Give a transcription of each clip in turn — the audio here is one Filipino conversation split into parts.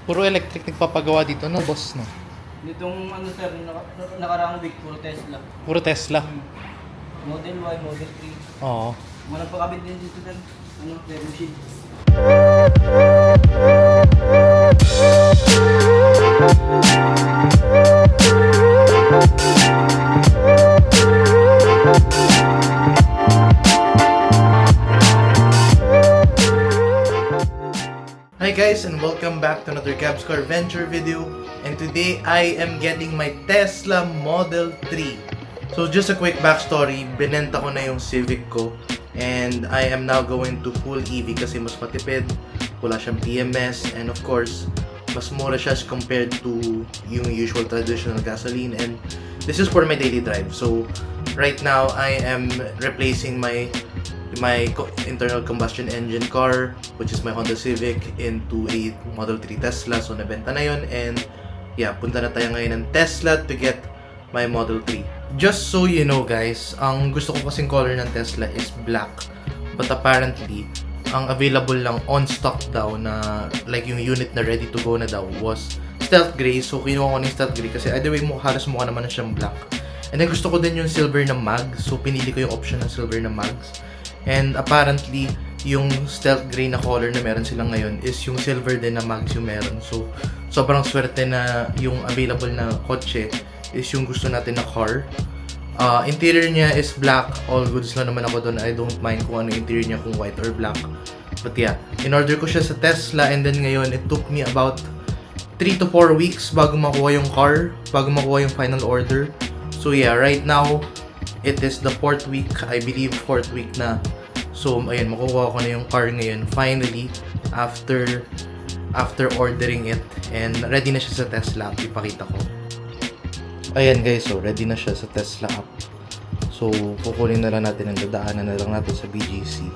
Puro electric nagpapagawa dito, no, boss, no? Nitong ano sir, nakaraang week, puro Tesla. Puro Tesla. Model Y, Model 3. Oo. Walang pakabit din dito sir. Ano, clear machine. Hi guys, and welcome back to another Cabscar Venture video. And today I am getting my Tesla Model 3. So just a quick backstory, binenta ko na yung Civic ko and I am now going to full EV kasi mas matipid, wala siyang PMS, and of course mas mura siya as compared to yung usual traditional gasoline, and this is for my daily drive. So right now I am replacing my internal combustion engine car, which is my Honda Civic, into a Model 3 Tesla. So nabenta na yun, and yeah, punta na tayo ngayon ng Tesla to get my Model 3. Just so you know guys, ang gusto ko kasing color ng Tesla is black, but apparently ang available lang on stock daw na like yung unit na ready to go na daw was stealth gray. So kinuha ko ng stealth gray kasi either way halos mukha naman na siyang black. And then gusto ko din yung silver na mag, so pinili ko yung option ng silver na mags. And apparently, yung stealth gray na color na meron sila ngayon is yung silver din na mags yung meron. So, sobrang swerte na yung available na kotse is yung gusto natin na car. Interior niya is black. All goods lang naman ako doon. I don't mind kung ano interior niya, kung white or black. But yeah, in-order ko siya sa Tesla, and then ngayon, it took me about 3 to 4 weeks bago makuha yung car, bago makuha yung final order. So yeah, right now, it is the 4th week, I believe 4th week na. So ayun, makukuha ko na yung car ngayon finally after ordering it, and ready na siya sa Tesla app. Ipakita ko. Ayan guys, so ready na siya sa Tesla app. So kukunin na lang natin, ang dadaanan na lang natin sa BGC.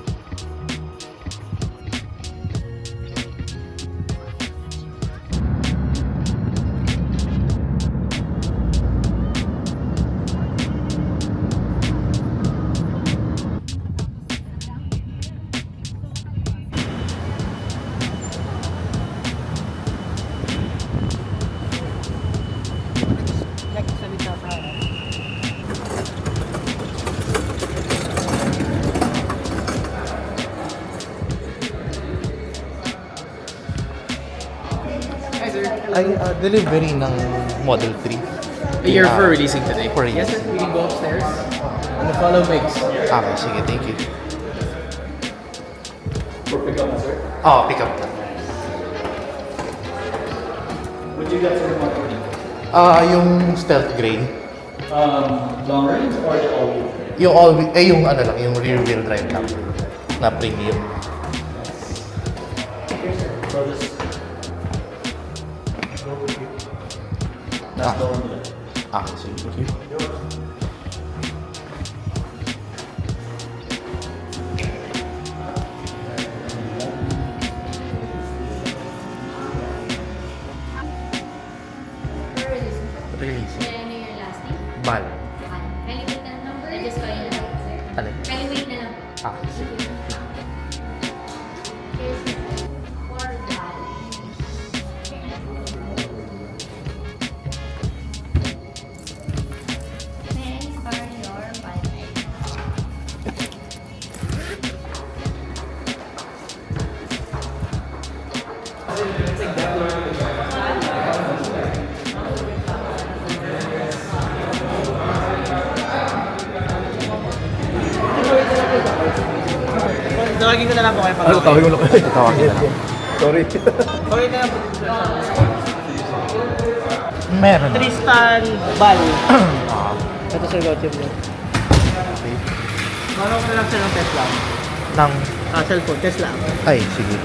Ay, delivery ng Model 3. You're for releasing today? For Yes release. sir, we can go upstairs and follow Megs. Okay, sige, thank you. For pickup na, sir? Oh, pick up na. Would you get sir Model 3? Yung stealth gray. Long range or the all-wheel? Yung yung ano lang, yung rear wheel drive lang na premium. Okay, sir. So just go with you. That's the one there. Sige, thank you. Release. May ano yung last name? Bal. Kindly wait na lang po. I just call you na lang, sir. Alin? Kindly wait na lang po. Sige. Here's the for that. May I score your bike? Tawagin ko na lang po kayo pag Ano, tawagin mo lang kayo. Tawagin na lang. Sorry. Tawagin na lang po. Meron. Tristan Bal. Ah, Ito sir, got yun. okay. Marunong ko na lang sir ng Tesla. Nang, Cellphone, Tesla. ay, sige.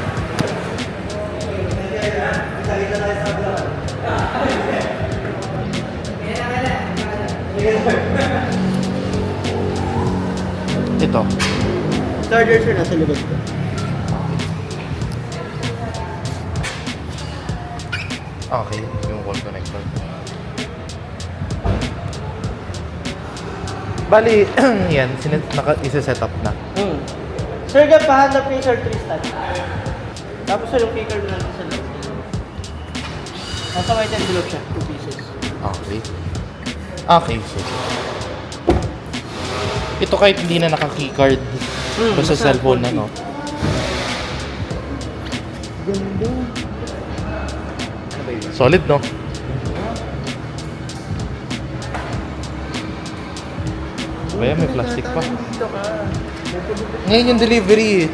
Ito. Charger sir, nasa likod ko. Okay, yung wall connector. Bali, yan, isa-set up na. Sir, pahanap ni Sir Tristan. Tapos sir, yung kicker na natin sa loob. Nasa white envelope siya, 2 pieces. Okay. Okay, so. Ito kahit hindi na naka-keycard. Basta basta cellphone na, no? Ganda. Solid, no? Kaya may plastic pa. Ngayon yung delivery eh.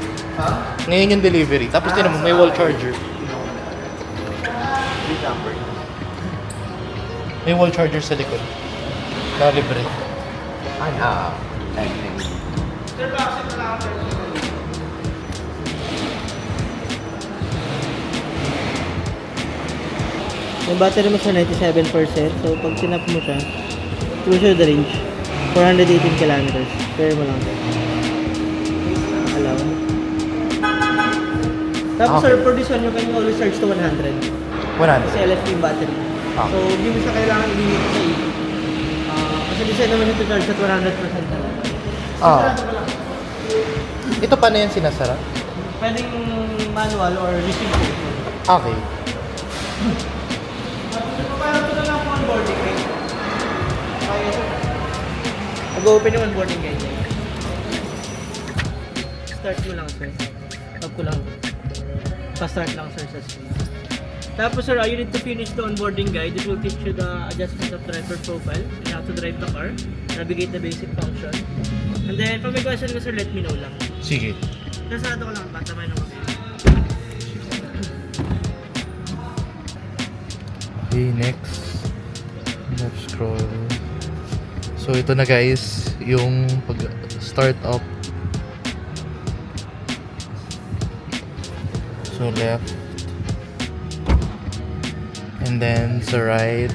Ngayon yung delivery. Tapos tinan mo, may wall charger. May wall charger sa likod. Na libre. Yung battery mo sa 97%. So, pag sinap mo siya, cruise the range. 418 kilometers. Kaya mo lang siya. Allow. Tapos Okay. sir, for this one, you can always charge to 100. 100. Kasi LFP yung battery. Ah. So, hindi mo siya kailangan i-limit sa 80. Kasi design naman ito charge at 100% talaga. Ah. Sarado pa lang. Ito pa na yan sinasara? Pwedeng manual or receive code. Okay. Parang ito na lang po onboarding guide. Kaya sir. Mag-open yung onboarding guide niya. Start mo lang sir. Tap ko lang. Pa-start lang sir sa screen. Tapos sir, you need to finish the onboarding guide. It will teach you the adjustment of driver profile and how to drive the car, navigate the basic function. And then, pag may question ka sir, let me know lang. Sige. Kasado ko lang, basta may naman. Okay, next. Left scroll. So, ito na guys, yung pag-start up. So, left. And then, sa right.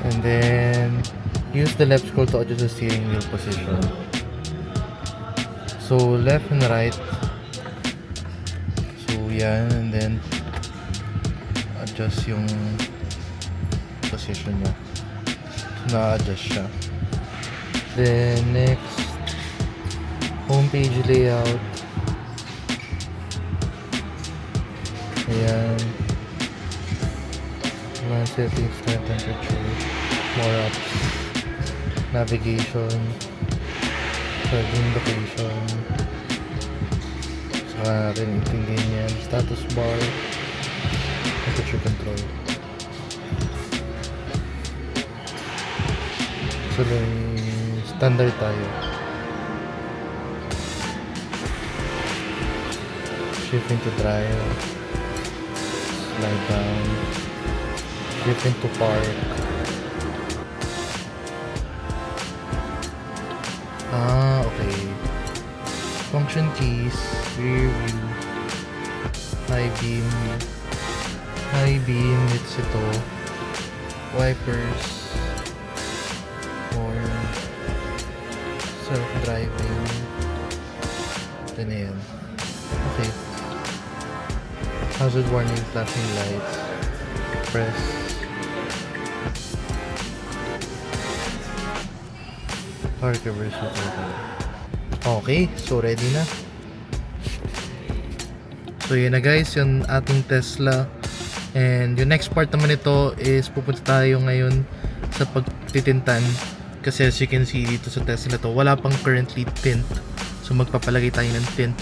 And then, use the left scroll to adjust the steering wheel position. So, left and right. So, yan. And then, adjust yung position niya. So, na-adjust siya. Then, next, homepage layout. Ayan. Command settings, time temperature, more apps, navigation, charging location. Saka natin intindihin yan. Status bar, temperature control. So, standard tayo. Shift into drive, slide down, shift into park. Okay. Function keys, rear view, high beam, it's ito, wipers, or self-driving. Ito na yan. Okay. Hazard warning, flashing lights, press. Park reversal. Okay, so ready na. So yun na guys, yung ating Tesla. And yung next part naman ito is pupunta tayo ngayon sa pagtitintan. Kasi as you can see dito sa Tesla to, wala pang currently tint. So magpapalagay tayo ng tint.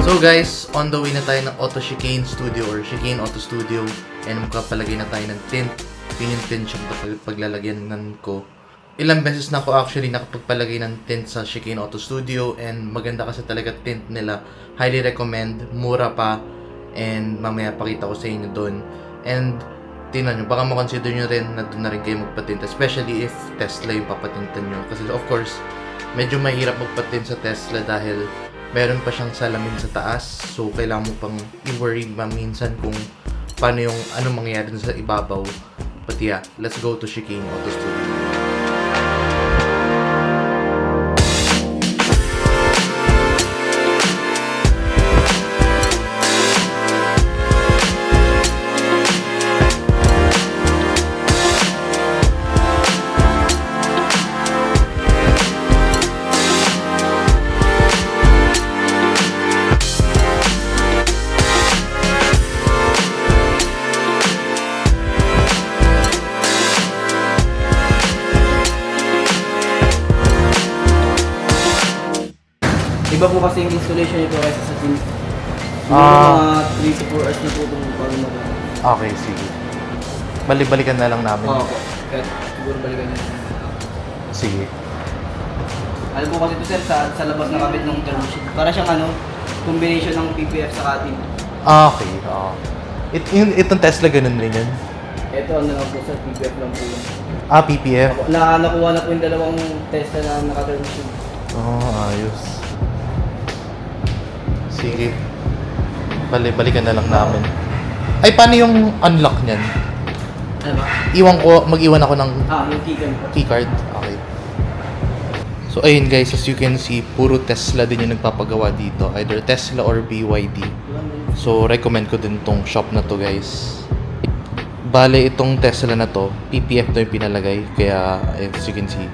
So guys, on the way na tayo ng Auto Chicane Studio or Chicane Auto Studio, and magpapalagay na tayo ng tint. Yun yung tint shop na paglalagyanan ko. Ilang beses na ako actually nakapagpalagay ng tint sa Chicane Auto Studio, and maganda kasi talaga tint nila. Highly recommend, mura pa, and mamaya pakita ko sa inyo doon. And tingnan nyo, baka makonsider nyo rin na doon na rin kayo magpatint, especially if Tesla yung papatintan nyo. Kasi of course, medyo mahirap magpatint sa Tesla dahil meron pa siyang salamin sa taas, so kailangan mo pang i-worry minsan kung paano yung anong mangyayari sa ibabaw. But yeah, let's go to Chicane Auto Studio. kasi yung installation nito kaysa sa tint. Ah. Mga 3 to 4 hours na po itong bago mag- Okay, sige. Balik-balikan na lang namin. Oo po. Kaya siguro balikan nyo. Sige. Alam po kasi ito sir, sa labas na kabit ng thermo sheet. Para siyang ano, combination ng PPF sa cutting. Okay, oo. Itong Tesla ganun rin yun? Ito ano lang po sir, PPF lang po yun. PPF? Nakuha na po yung dalawang Tesla na naka-thermo sheet. Ayos. Sige. Balikan na lang namin. Ay, paano yung unlock niyan? Ano ba? Mag-iwan ako ng Yung keycard po. keycard. Okay. So, ayun guys, as you can see, puro Tesla din yung nagpapagawa dito. Either Tesla or BYD. So, recommend ko din tong shop na to guys. Bale, itong Tesla na to, PPF to yung pinalagay. Kaya, as you can see,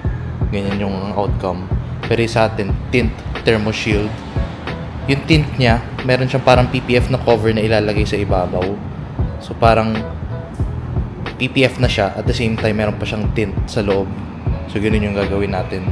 ganyan yung outcome. Pero sa atin, tint, thermo shield. Yung tint niya, meron siyang parang PPF na cover na ilalagay sa ibabaw. So, parang PPF na siya. At the same time, meron pa siyang tint sa loob. So, ganun yung gagawin natin.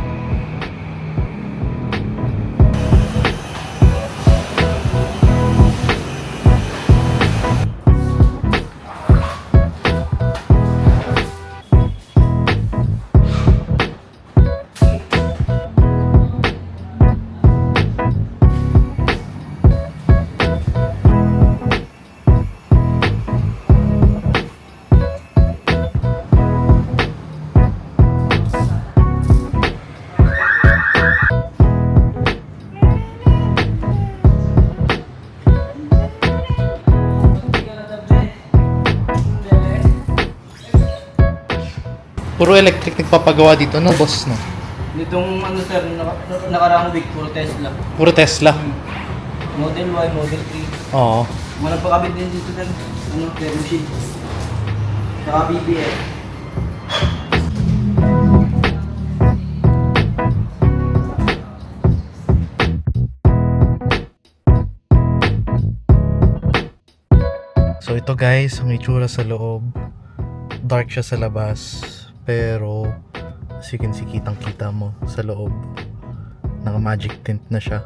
Puro electric nagpapagawa dito, no, boss, no? Nitong ano sir, nakaraang week, puro Tesla. Puro Tesla. Model Y, Model 3. Oo. Walang pakabit din dito sir. Thermo sheet. Saka PPF. So ito guys, ang itsura sa loob. Dark siya sa labas, pero as you can see, kitang kita mo sa loob. Naka magic tint na siya.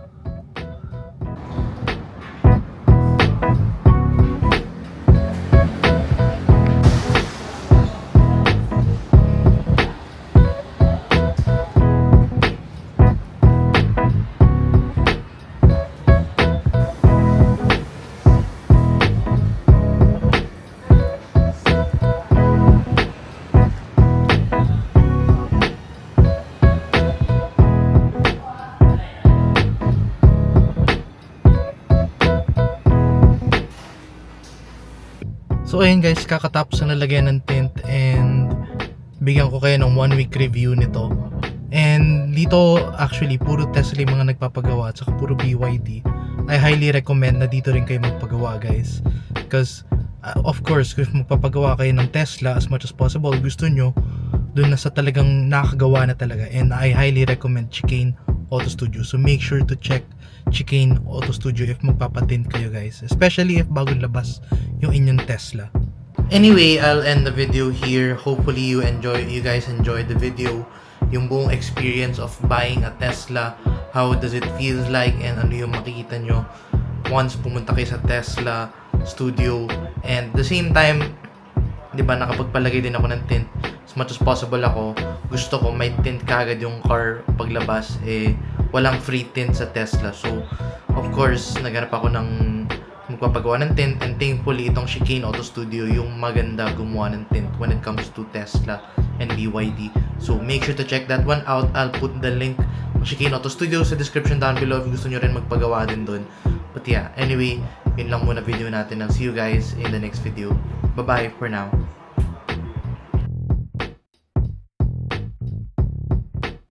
So ayun guys, kakatapos na nalagyan ng tint and bigyan ko kayo ng 1 week review nito. And dito actually puro Tesla yung mga nagpapagawa at saka puro BYD. I highly recommend na dito rin kayo magpagawa guys. Because of course, if magpapagawa kayo ng Tesla as much as possible, gusto nyo dun na sa talagang nakagawa na talaga. And I highly recommend Chicane Auto Studio. So make sure to check Chicane Auto Studio if magpapatint kayo guys, especially if bagong labas yung inyong Tesla. Anyway, I'll end the video here. Hopefully you guys enjoyed the video, yung buong experience of buying a Tesla. How does it feel like and ano yung makikita nyo once pumunta kayo sa Tesla studio. And the same time, di ba, nakapagpalagay din ako ng tint. As much as possible ako, gusto ko may tint kagad yung car paglabas. Walang free tint sa Tesla. So, of course, naghanap ako ng magpapagawa ng tint, and thankfully itong Chicane Auto Studio yung maganda gumawa ng tint when it comes to Tesla and BYD. So, make sure to check that one out. I'll put the link ng Chicane Auto Studio sa description down below if gusto nyo rin magpagawa din dun. But yeah, anyway, yun lang muna video natin. I'll see you guys in the next video. Bye-bye for now.